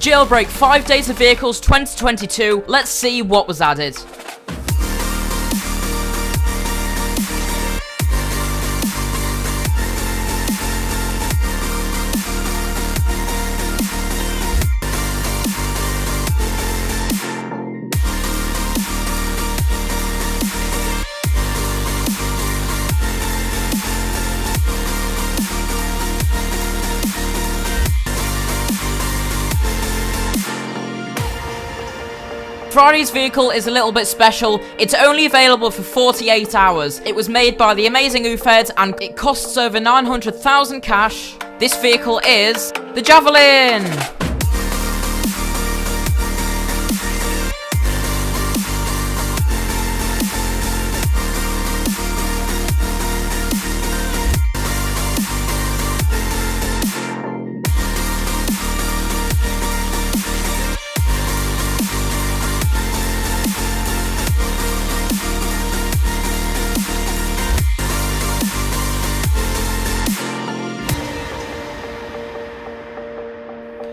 Jailbreak 5 Days of Vehicles 2022. Let's see what was added. Friday's vehicle is a little bit special. It's only available for 48 hours. It was made by the amazing Ufed and it costs over 900,000 cash. This vehicle is the Javelin.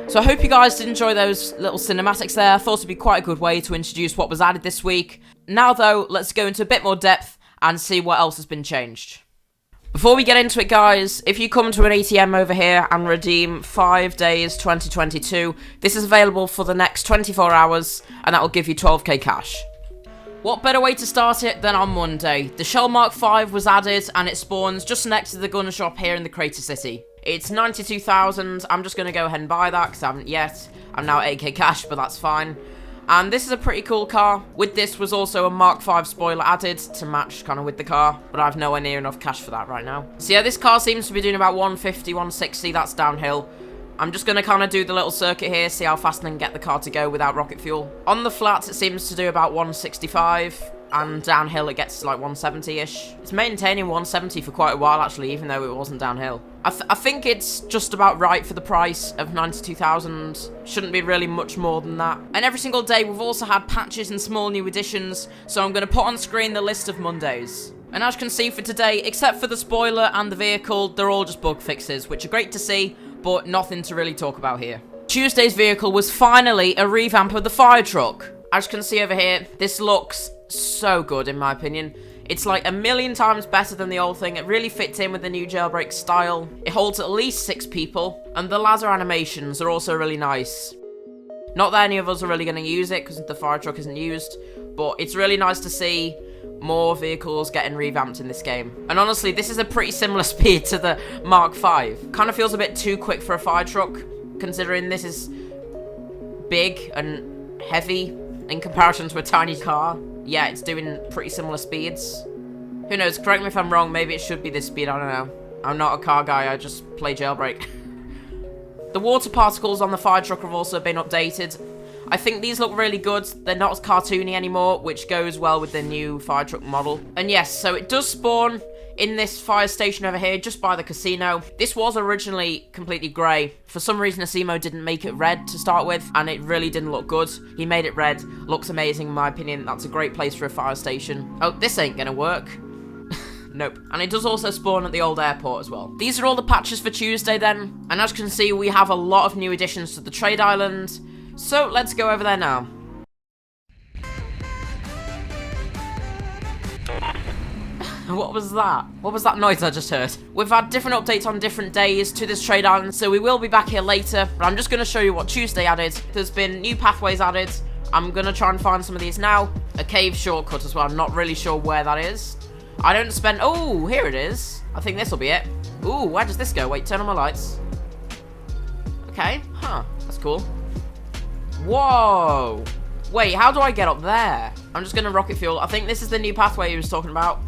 So I hope you guys did enjoy those little cinematics there. I thought it'd be quite a good way to introduce what was added this week. Now though, let's go into a bit more depth and see what else has been changed. Before we get into it guys, if you come to an ATM over here and redeem 5 days 2022, this is available for the next 24 hours and that will give you 12k cash. What better way to start it than on Monday? The Shell Mark V was added and it spawns just next to the gun shop here in the Crater City. It's 92,000, I'm just going to go ahead and buy that because I haven't yet. I'm now 8k cash, but that's fine. And this is a pretty cool car. With this was also a Mark V spoiler added to match kind of with the car, but I have nowhere near enough cash for that right now. So yeah, this car seems to be doing about 150, 160, that's downhill. I'm just going to kind of do the little circuit here, see how fast I can get the car to go without rocket fuel. On the flats, it seems to do about 165. And downhill it gets to like 170-ish. It's maintaining 170 for quite a while actually, even though it wasn't downhill. I think it's just about right for the price of 92,000. Shouldn't be really much more than that. And every single day we've also had patches and small new additions, so I'm going to put on screen the list of Mondays. And as you can see for today, except for the spoiler and the vehicle, they're all just bug fixes, which are great to see, but nothing to really talk about here. Tuesday's vehicle was finally a revamp of the fire truck. As you can see over here, this looks so good in my opinion. It's like a million times better than the old thing. It really fits in with the new Jailbreak style. It holds at least 6 people, and the ladder animations are also really nice. Not that any of us are really going to use it because the fire truck isn't used, but it's really nice to see more vehicles getting revamped in this game. And honestly, this is a pretty similar speed to the Mark V. Kind of feels a bit too quick for a fire truck, considering this is big and heavy in comparison to a tiny car. Yeah, it's doing pretty similar speeds. Who knows, correct me if I'm wrong, maybe it should be this speed, I don't know. I'm not a car guy, I just play Jailbreak. The water particles on the fire truck have also been updated. I think these look really good. They're not as cartoony anymore, which goes well with the new fire truck model. And yes, so it does spawn in this fire station over here, just by the casino. This was originally completely grey. For some reason, Asimo didn't make it red to start with, and it really didn't look good. He made it red. Looks amazing, in my opinion. That's a great place for a fire station. Oh, this ain't gonna work. Nope. And it does also spawn at the old airport as well. These are all the patches for Tuesday then. And as you can see, we have a lot of new additions to the trade island. So let's go over there now. What was that? What was that noise I just heard? We've had different updates on different days to this trade island, so we will be back here later. But I'm just going to show you what Tuesday added. There's been new pathways added. I'm going to try and find some of these now. A cave shortcut as well. I'm not really sure where that is. I don't spend... Oh, here it is. I think this will be it. Ooh, where does this go? Wait, turn on my lights. Okay, huh. That's cool. Whoa. Wait, how do I get up there? I'm just going to rocket fuel. I think this is the new pathway he was talking about.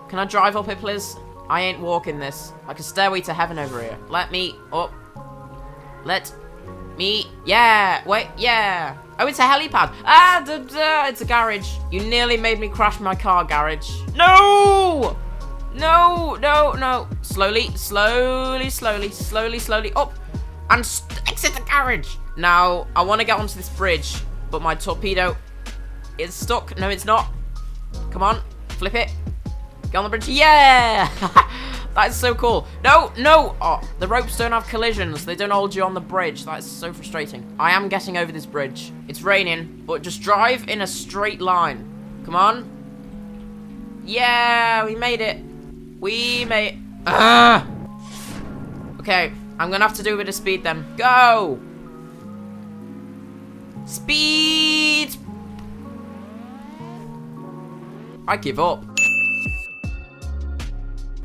Can I drive up it, please? I ain't walking this. Like a stairway to heaven over here. Let me up. Let me... Yeah. Wait, yeah. Oh, it's a helipad. Ah, it's a garage. You nearly made me crash my car, garage. No! No, no, no. Slowly, slowly, slowly, slowly, slowly up. And exit the garage. Now, I want to get onto this bridge, but my torpedo is stuck. No, it's not. Come on. Flip it. Get on the bridge. Yeah! That is so cool. No, no. Oh, the ropes don't have collisions. They don't hold you on the bridge. That is so frustrating. I am getting over this bridge. It's raining, but just drive in a straight line. Come on. Yeah, we made it. We made... Ah! Okay, I'm gonna have to do a bit of speed then. Go! Speed! I give up.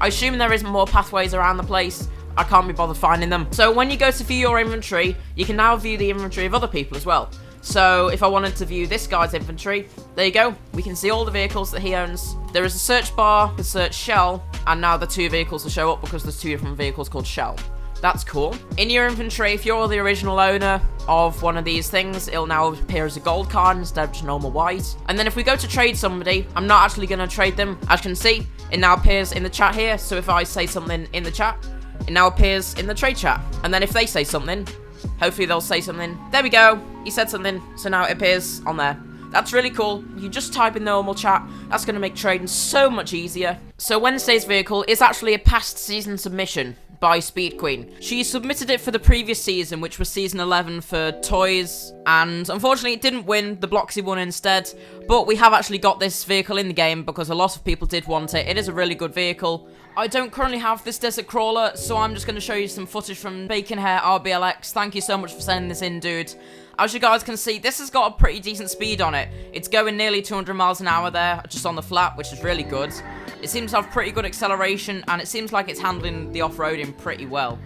I assume there isn't more pathways around the place. I can't be bothered finding them. So when you go to view your inventory, you can now view the inventory of other people as well. So if I wanted to view this guy's inventory, there you go. We can see all the vehicles that he owns. There is a search bar to search Shell, and now the 2 vehicles will show up because there's 2 different vehicles called Shell. That's cool. In your inventory, if you're the original owner of one of these things, it'll now appear as a gold card instead of just normal white. And then if we go to trade somebody, I'm not actually going to trade them. As you can see, it now appears in the chat here. So if I say something in the chat, it now appears in the trade chat. And then if they say something, hopefully they'll say something. There we go. He said something, so now it appears on there. That's really cool. You just type in the normal chat. That's going to make trading so much easier. So Wednesday's vehicle is actually a past season submission by Speed Queen. She submitted it for the previous season, which was season 11 for toys, and unfortunately it didn't win. The Bloxy won instead, but we have actually got this vehicle in the game because a lot of people did want it. It is a really good vehicle. I don't currently have this desert crawler, so I'm just going to show you some footage from Bacon Hair RBLX. Thank you so much for sending this in, dude. As you guys can see, this has got a pretty decent speed on it. It's going nearly 200 miles an hour there, just on the flat, which is really good. It seems to have pretty good acceleration, and it seems like it's handling the off-roading pretty well.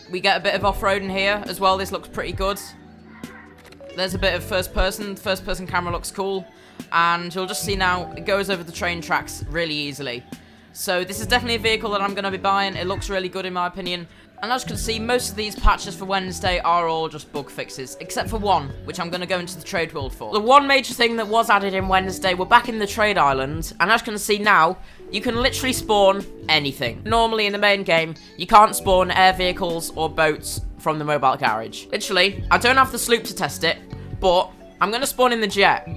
We get a bit of off-roading here as well. This looks pretty good. There's a bit of first-person. The first-person camera looks cool. And you'll just see now, it goes over the train tracks really easily. So this is definitely a vehicle that I'm going to be buying. It looks really good in my opinion. And as you can see, most of these patches for Wednesday are all just bug fixes, except for one, which I'm going to go into the trade world for. The one major thing that was added in Wednesday, we're back in the trade island, and as you can see now, you can literally spawn anything. Normally in the main game, you can't spawn air vehicles or boats from the mobile garage. Literally, I don't have the sloop to test it, but I'm going to spawn in the jet.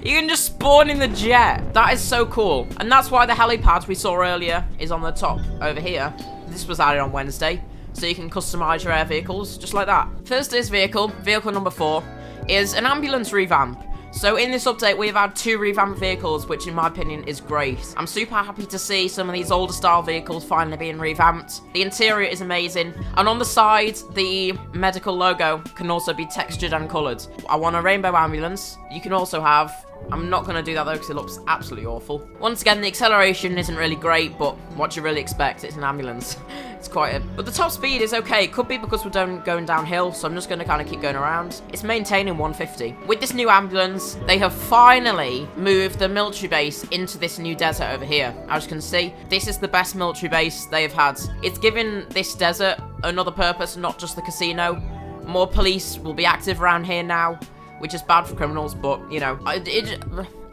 You can just spawn in the jet. That is so cool. And that's why the helipad we saw earlier is on the top over here. This was added on Wednesday, so you can customize your air vehicles just like that. Thursday's vehicle number 4, is an ambulance revamp. So in this update, we've had 2 revamped vehicles, which in my opinion is great. I'm super happy to see some of these older style vehicles finally being revamped. The interior is amazing, and on the side, the medical logo can also be textured and coloured. I want a rainbow ambulance. You can also have... I'm not going to do that though because it looks absolutely awful. Once again, the acceleration isn't really great, but what do you really expect? It's an ambulance. It's quite a... But the top speed is okay. It could be because we're going downhill, so I'm just going to kind of keep going around. It's maintaining 150. With this new ambulance, they have finally moved the military base into this new desert over here. As you can see, this is the best military base they have had. It's given this desert another purpose, not just the casino. More police will be active around here now, which is bad for criminals, but, you know,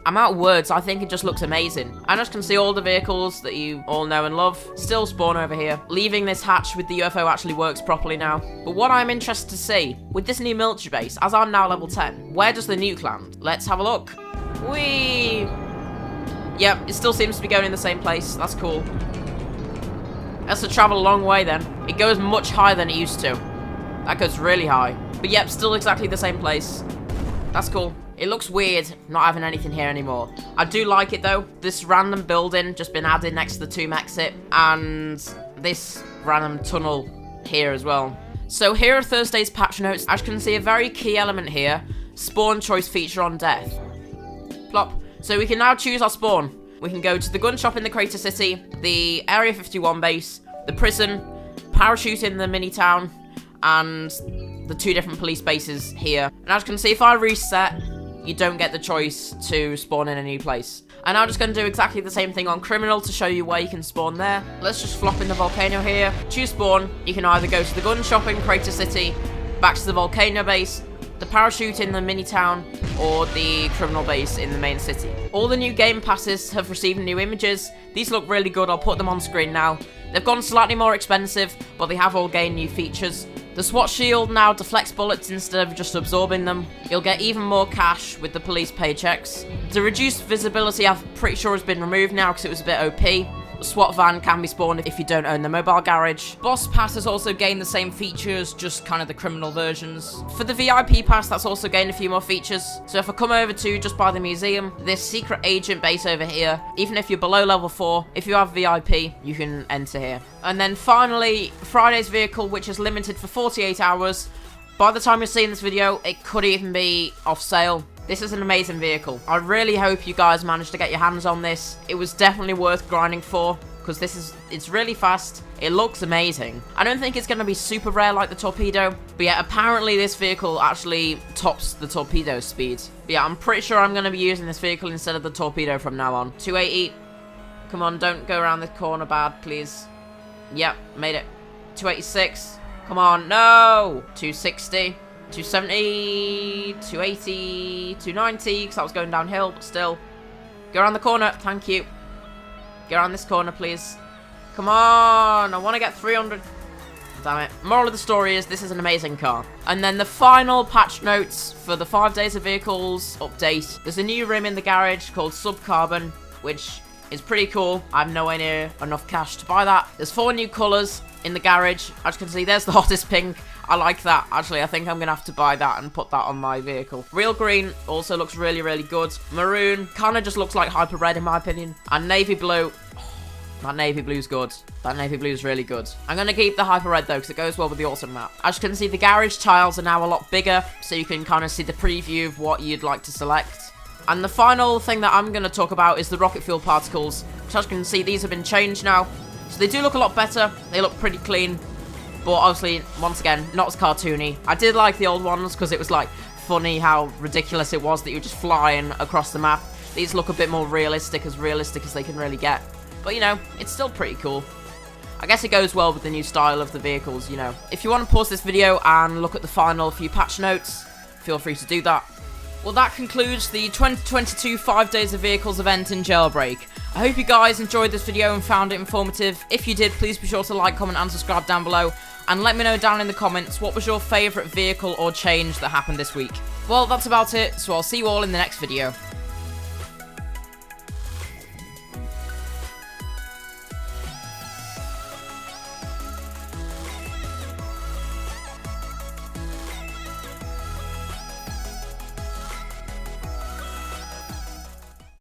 I'm out of words. I think it just looks amazing. I just can see all the vehicles that you all know and love still spawn over here. Leaving this hatch with the UFO actually works properly now. But what I'm interested to see, with this new military base, as I'm now level 10, where does the nuke land? Let's have a look. Whee! Yep, it still seems to be going in the same place. That's cool. That's to travel a long way then. It goes much higher than it used to. That goes really high. But yep, still exactly the same place. That's cool. It looks weird not having anything here anymore. I do like it though. This random building just been added next to the tomb exit, and this random tunnel here as well. So here are Thursday's patch notes. As you can see, a very key element here, spawn choice feature on death. Plop. So we can now choose our spawn. We can go to the gun shop in the Crater City, the Area 51 base, the prison, parachute in the mini town, and the 2 different police bases here. And as you can see, if I reset, you don't get the choice to spawn in a new place. And I'm just going to do exactly the same thing on criminal to show you where you can spawn there. Let's just flop in the volcano here. Choose spawn. You can either go to the gun shop in Crater City, back to the volcano base, the parachute in the mini town, or the criminal base in the main city. All the new game passes have received new images. These look really good. I'll put them on screen now. They've gone slightly more expensive, but they have all gained new features. The SWAT shield now deflects bullets instead of just absorbing them. You'll get even more cash with the police paychecks. The reduced visibility I'm pretty sure has been removed now because it was a bit OP. SWAT van can be spawned if you don't own the mobile garage. Boss Pass has also gained the same features, just kind of the criminal versions. For the VIP Pass, that's also gained a few more features. So if I come over to just by the museum, this secret agent base over here, even if you're below level 4, if you have VIP, you can enter here. And then finally, Friday's vehicle, which is limited for 48 hours. By the time you're seeing this video, it could even be off sale. This is an amazing vehicle. I really hope you guys managed to get your hands on this. It was definitely worth grinding for, because it's really fast. It looks amazing. I don't think it's going to be super rare like the Torpedo, but yeah, apparently this vehicle actually tops the Torpedo's speed. But yeah, I'm pretty sure I'm going to be using this vehicle instead of the Torpedo from now on. 280. Come on, don't go around the corner bad, please. Yep, made it. 286. Come on, no! 260. 270, 280, 290, because that was going downhill, but still. Go around the corner, thank you. Get around this corner, please. Come on, I want to get 300. Damn it. Moral of the story is, this is an amazing car. And then the final patch notes for the 5 days of vehicles update. There's a new rim in the garage called Sub-Carbon, which is pretty cool. I have nowhere near enough cash to buy that. There's 4 new colours in the garage. As you can see, there's the hottest pink. I like that. Actually, I think I'm going to have to buy that and put that on my vehicle. Real green also looks really, really good. Maroon kind of just looks like hyper red in my opinion. And navy blue. Oh, that navy blue's good. That navy blue's really good. I'm going to keep the hyper red though, because it goes well with the autumn map. As you can see, the garage tiles are now a lot bigger, so you can kind of see the preview of what you'd like to select. And the final thing that I'm going to talk about is the rocket fuel particles. Which, as you can see, these have been changed now. So they do look a lot better. They look pretty clean. But obviously, once again, not as cartoony. I did like the old ones because it was like funny how ridiculous it was that you were just flying across the map. These look a bit more realistic as they can really get. But you know, it's still pretty cool. I guess it goes well with the new style of the vehicles, you know. If you want to pause this video and look at the final few patch notes, feel free to do that. Well, that concludes the 2022 5 Days of Vehicles event in Jailbreak. I hope you guys enjoyed this video and found it informative. If you did, please be sure to like, comment and subscribe down below. And let me know down in the comments what was your favourite vehicle or change that happened this week. Well, that's about it, so I'll see you all in the next video.